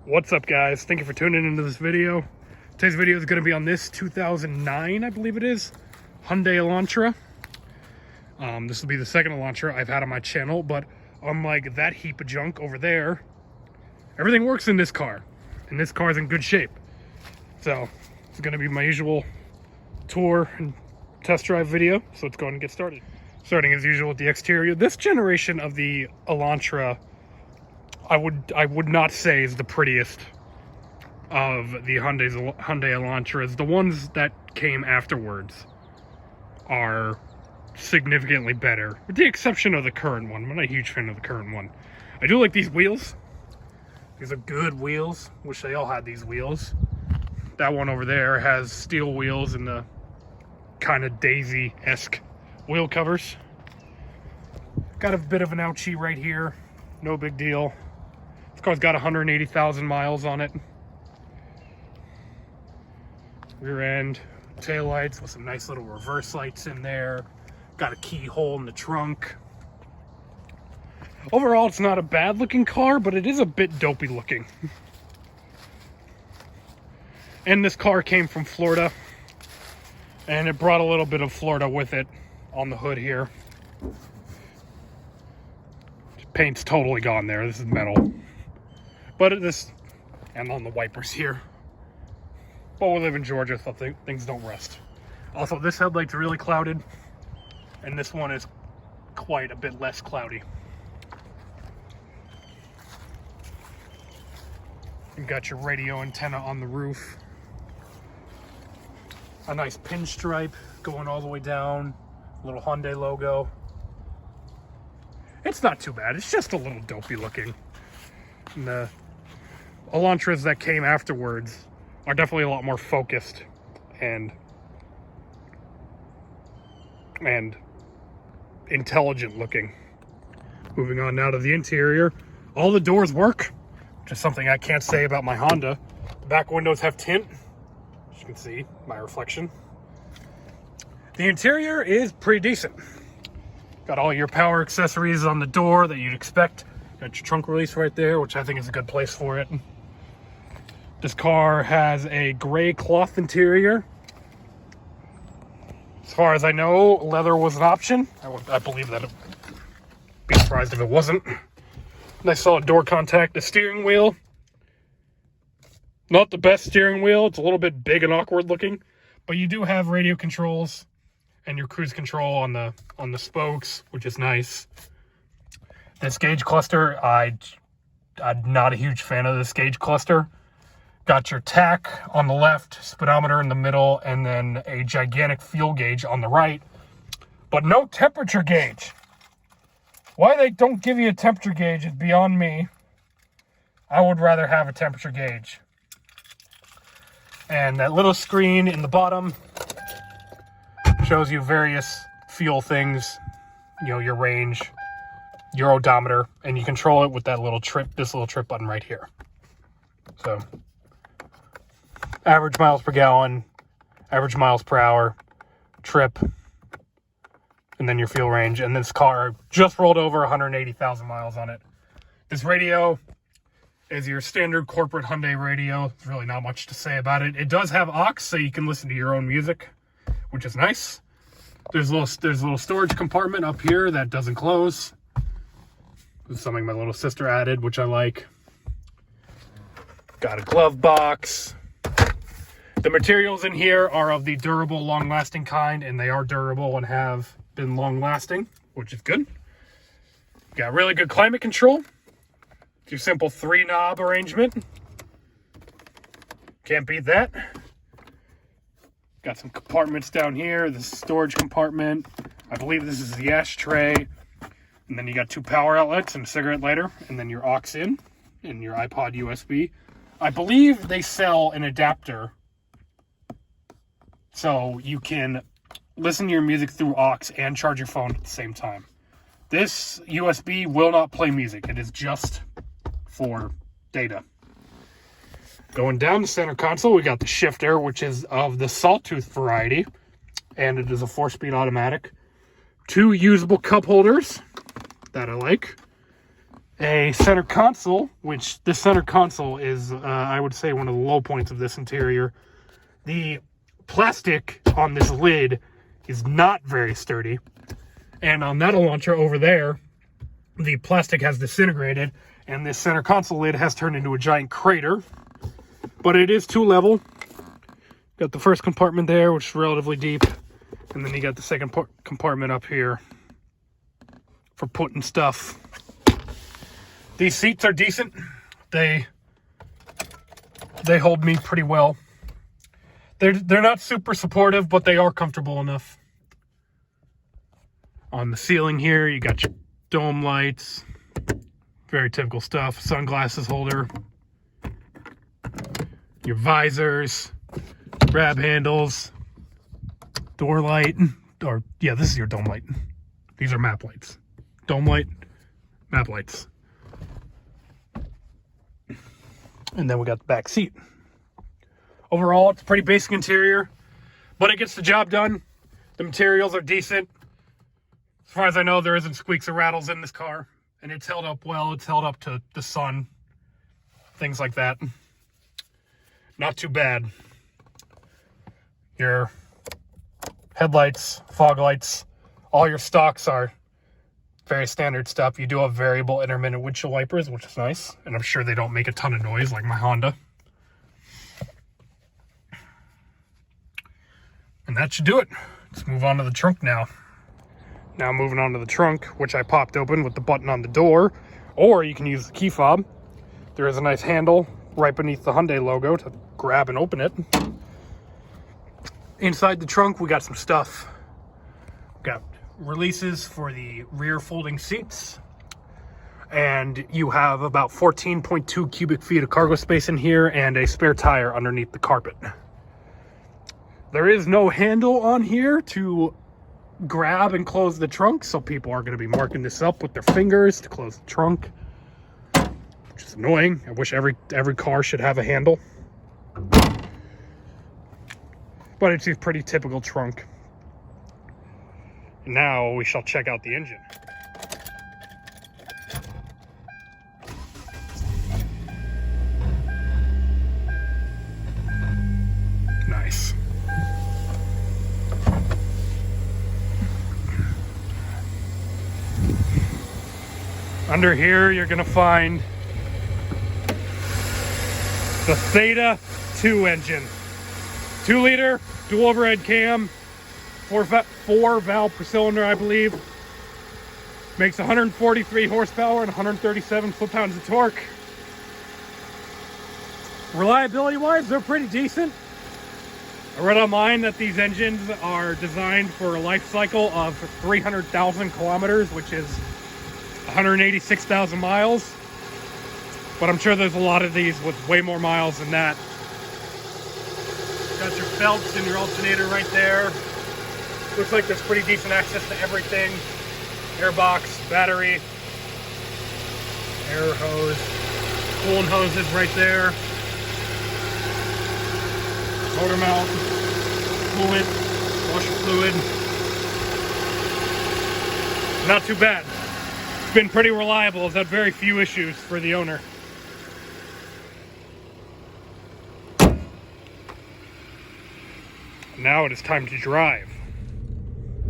What's up, guys? Thank you for tuning into this video. Today's video is going to be on this 2009, I believe it is, Hyundai Elantra. This will be the second Elantra I've had on my channel, but unlike that heap of junk over there, everything works in this car, and this car is in good shape. So it's going to be my usual tour and test drive video, so let's go ahead and get started. Starting as usual with the exterior. This generation of the Elantra, I would not say is the prettiest of the Hyundai Elantras. The ones that came afterwards are significantly better, with the exception of the current one. I'm not a huge fan of the current one. I do like these wheels. These are good wheels. Wish they all had these wheels. That one over there has steel wheels and the kind of Daisy-esque wheel covers. Got a bit of an ouchie right here. No big deal. This car's got 180,000 miles on it. Rear end, tail lights with some nice little reverse lights in there. Got a keyhole in the trunk. Overall, it's not a bad looking car, but it is a bit dopey looking. And this car came from Florida, and it brought a little bit of Florida with it on the hood here. Paint's totally gone there. This is metal. But and on the wipers here. But we live in Georgia, so things don't rust. Also, this headlight's really clouded, and this one is quite a bit less cloudy. You've got your radio antenna on the roof. A nice pinstripe going all the way down. Little Hyundai logo. It's not too bad. It's just a little dopey looking. And the Elantras that came afterwards are definitely a lot more focused and intelligent looking. Moving on now to the interior. All the doors work, which is something I can't say about my Honda. The back windows have tint. As you can see, my reflection. The interior is pretty decent. Got all your power accessories on the door that you'd expect. Got your trunk release right there, which I think is a good place for it. This car has a gray cloth interior. As far as I know, leather was an option. I believe that. I'd be surprised if it wasn't. Nice solid door contact. The steering wheel, not the best steering wheel. It's a little bit big and awkward looking, but you do have radio controls and your cruise control on the spokes, which is nice. This gauge cluster, I'm not a huge fan of this gauge cluster. Got your tach on the left, speedometer in the middle, and then a gigantic fuel gauge on the right, but no temperature gauge. Why they don't give you a temperature gauge is beyond me. I would rather have a temperature gauge. And that little screen in the bottom shows you various fuel things, you know, your range, your odometer, and you control it with that little this little trip button right here. So, average miles per gallon, average miles per hour, trip, and then your fuel range. And this car just rolled over 180,000 miles on it. This radio is your standard corporate Hyundai radio. There's really not much to say about it. It does have aux, so you can listen to your own music, which is nice. There's a little storage compartment up here that doesn't close. It's something my little sister added, which I like. Got a glove box. The materials in here are of the durable, long-lasting kind, and they are durable and have been long-lasting, which is good. Got really good climate control. It's your simple 3-knob arrangement. Can't beat that. Got some compartments down here. This is storage compartment. I believe this is the ashtray. And then you got 2 power outlets and a cigarette lighter. And then your aux in and your iPod USB. I believe they sell an adapter so you can listen to your music through aux and charge your phone at the same time. This USB will not play music. It is just for data. Going down the center console, we got the shifter, which is of the sawtooth variety, and it is a 4-speed automatic. 2 usable cup holders that I like, a center console, which the center console is, I would say, one of the low points of this interior. The plastic on this lid is not very sturdy. And on that Elantra over there, the plastic has disintegrated, and this center console lid has turned into a giant crater. But it is 2-level. Got the first compartment there, which is relatively deep. And then you got the second compartment up here for putting stuff. These seats are decent. They hold me pretty well. They're not super supportive, but they are comfortable enough. On the ceiling here, you got your dome lights. Very typical stuff. Sunglasses holder. Your visors. Grab handles. Door light. Or, yeah, this is your dome light. These are map lights. Dome light, map lights. And then we got the back seat. Overall, it's a pretty basic interior, but it gets the job done. The materials are decent. As far as I know, there isn't squeaks or rattles in this car, and it's held up well. It's held up to the sun, things like that. Not too bad. Your headlights, fog lights, all your stocks are very standard stuff. You do have variable intermittent windshield wipers, which is nice, and I'm sure they don't make a ton of noise like my Honda. And that should do it. Let's move on to the trunk now. Now moving on to the trunk, which I popped open with the button on the door, or you can use the key fob. There is a nice handle right beneath the Hyundai logo to grab and open it. Inside the trunk, we got some stuff. We got releases for the rear folding seats. And you have about 14.2 cubic feet of cargo space in here and a spare tire underneath the carpet. There is no handle on here to grab and close the trunk, so people are going to be marking this up with their fingers to close the trunk, which is annoying. I wish every car should have a handle. But it's a pretty typical trunk. Now we shall check out the engine. Nice. Under here, you're gonna find the Theta 2 engine. 2-liter, dual overhead cam, 4 valve per cylinder, I believe. Makes 143 horsepower and 137 foot-pounds of torque. Reliability-wise, they're pretty decent. I read online that these engines are designed for a life cycle of 300,000 kilometers, which is 186,000 miles. But I'm sure there's a lot of these with way more miles than that. Got your belts and your alternator right there. Looks like there's pretty decent access to everything. Airbox, battery, air hose, coolant hoses right there. Motor mount, coolant, washer fluid. Not too bad. It's been pretty reliable. It's had very few issues for the owner. Now it is time to drive.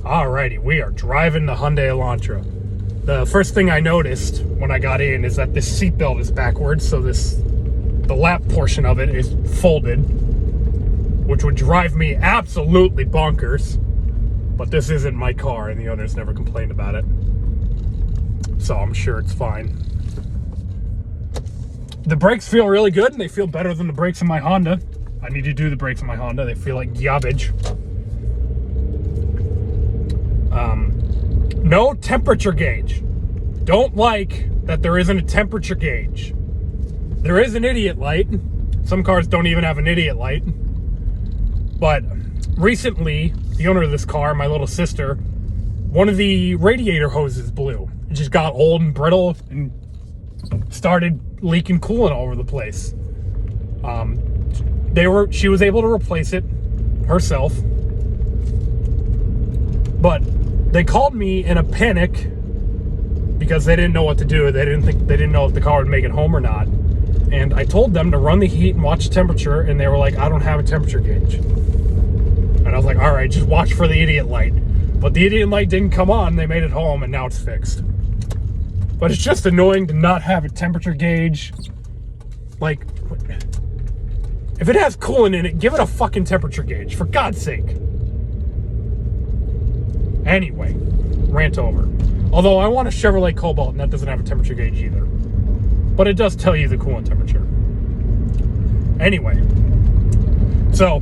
Alrighty, we are driving the Hyundai Elantra. The first thing I noticed when I got in is that this seatbelt is backwards, so the lap portion of it is folded, which would drive me absolutely bonkers. But this isn't my car, and the owner's never complained about it, so I'm sure it's fine. The brakes feel really good, and they feel better than the brakes in my Honda. I need to do the brakes in my Honda. They feel like garbage. No temperature gauge. Don't like that there isn't a temperature gauge. There is an idiot light. Some cars don't even have an idiot light. But recently, the owner of this car, my little sister, one of the radiator hoses blew. It just got old and brittle and started leaking coolant all over the place. She was able to replace it herself, but they called me in a panic because they didn't know what to do. They didn't know if the car would make it home or not. And I told them to run the heat and watch the temperature, and they were like, I don't have a temperature gauge. And I was like, all right, just watch for the idiot light. But the idiot light didn't come on. They made it home, and now it's fixed. But it's just annoying to not have a temperature gauge. Like, if it has coolant in it, give it a fucking temperature gauge, for God's sake. Anyway, rant over. Although I want a Chevrolet Cobalt, and that doesn't have a temperature gauge either. But it does tell you the coolant temperature. Anyway, so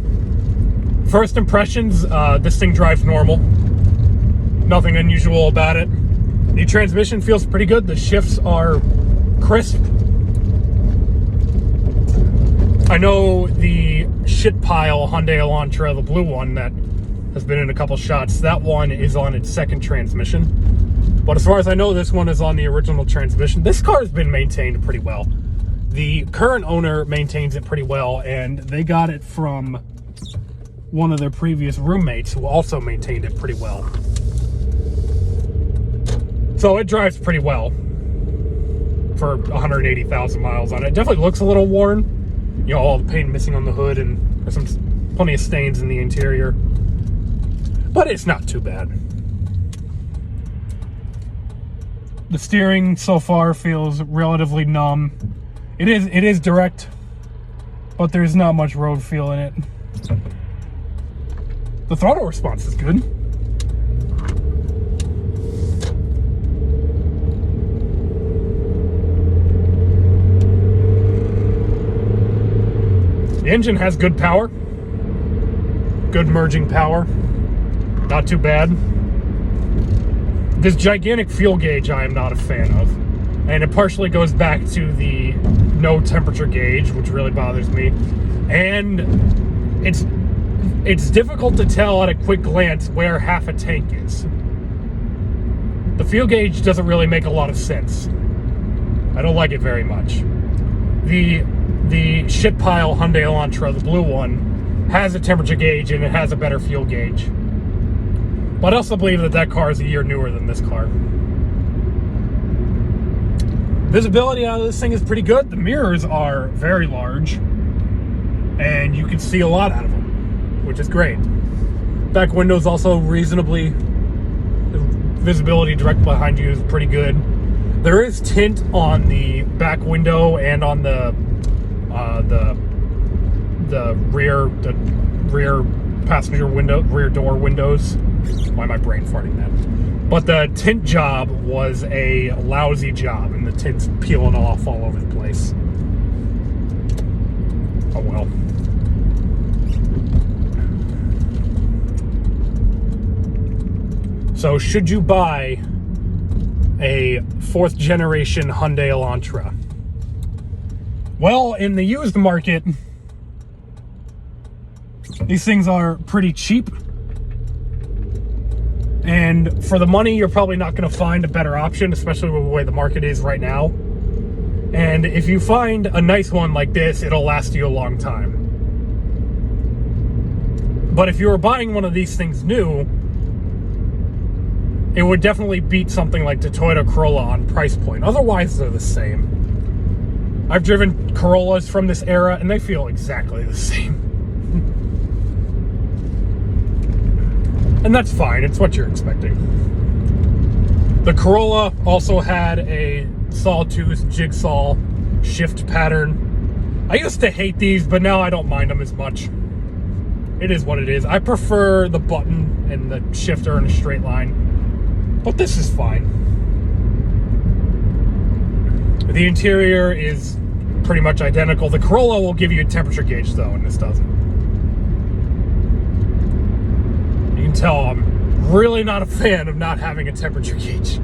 first impressions, this thing drives normal. Nothing unusual about it. The transmission feels pretty good. The shifts are crisp. I know the shit pile Hyundai Elantra, the blue one that has been in a couple shots, that one is on its second transmission. But as far as I know, this one is on the original transmission. This car has been maintained pretty well. The current owner maintains it pretty well, and they got it from one of their previous roommates who also maintained it pretty well. So it drives pretty well for 180,000 miles on it. It definitely looks a little worn. You know, all the paint missing on the hood, and there's plenty of stains in the interior. But it's not too bad. The steering so far feels relatively numb. It is direct, but there's not much road feel in it. The throttle response is good. The engine has good power. Good merging power. Not too bad. This gigantic fuel gauge I am not a fan of. And it partially goes back to the no temperature gauge, which really bothers me. And it's difficult to tell at a quick glance where half a tank is. The fuel gauge doesn't really make a lot of sense. I don't like it very much. The shit pile Hyundai Elantra, the blue one, has a temperature gauge and it has a better fuel gauge. But I also believe that car is a year newer than this car. Visibility out of this thing is pretty good. The mirrors are very large, and you can see a lot out of them, which is great. Back window's also reasonably, the visibility direct behind you is pretty good. There is tint on the back window and on the rear passenger window, rear door windows. Why am I brain farting that? But the tint job was a lousy job, and the tint's peeling off all over the place. Oh well. So should you buy a 4th generation Hyundai Elantra? Well, in the used market, these things are pretty cheap. And for the money, you're probably not going to find a better option, especially with the way the market is right now. And if you find a nice one like this, it'll last you a long time. But if you were buying one of these things new, it would definitely beat something like the Toyota Corolla on price point. Otherwise, they're the same. I've driven Corollas from this era, and they feel exactly the same. And that's fine, it's what you're expecting. The Corolla also had a sawtooth jigsaw shift pattern. I used to hate these, but now I don't mind them as much. It is what it is. I prefer the button and the shifter in a straight line, but this is fine. The interior is pretty much identical. The Corolla will give you a temperature gauge though, and this doesn't. You can tell I'm really not a fan of not having a temperature gauge.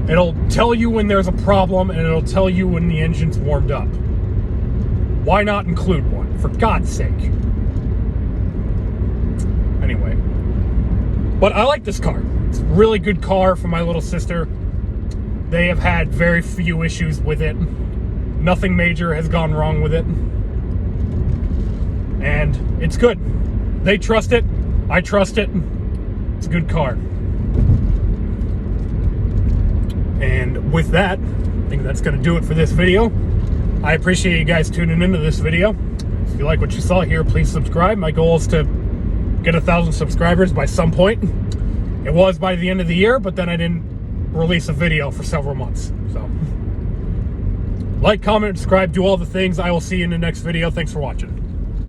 It'll tell you when there's a problem, and it'll tell you when the engine's warmed up. Why not include one? For God's sake. Anyway. But I like this car. It's a really good car for my little sister. They have had very few issues with it. Nothing major has gone wrong with it. And it's good. They trust it. I trust it. It's a good car. And with that, I think that's going to do it for this video. I appreciate you guys tuning into this video. If you like what you saw here, please subscribe. My goal is to get 1,000 subscribers by some point. It was by the end of the year, but then I didn't release a video for several months. So like, comment, subscribe, do all the things. I will see you in the next video. Thanks for watching.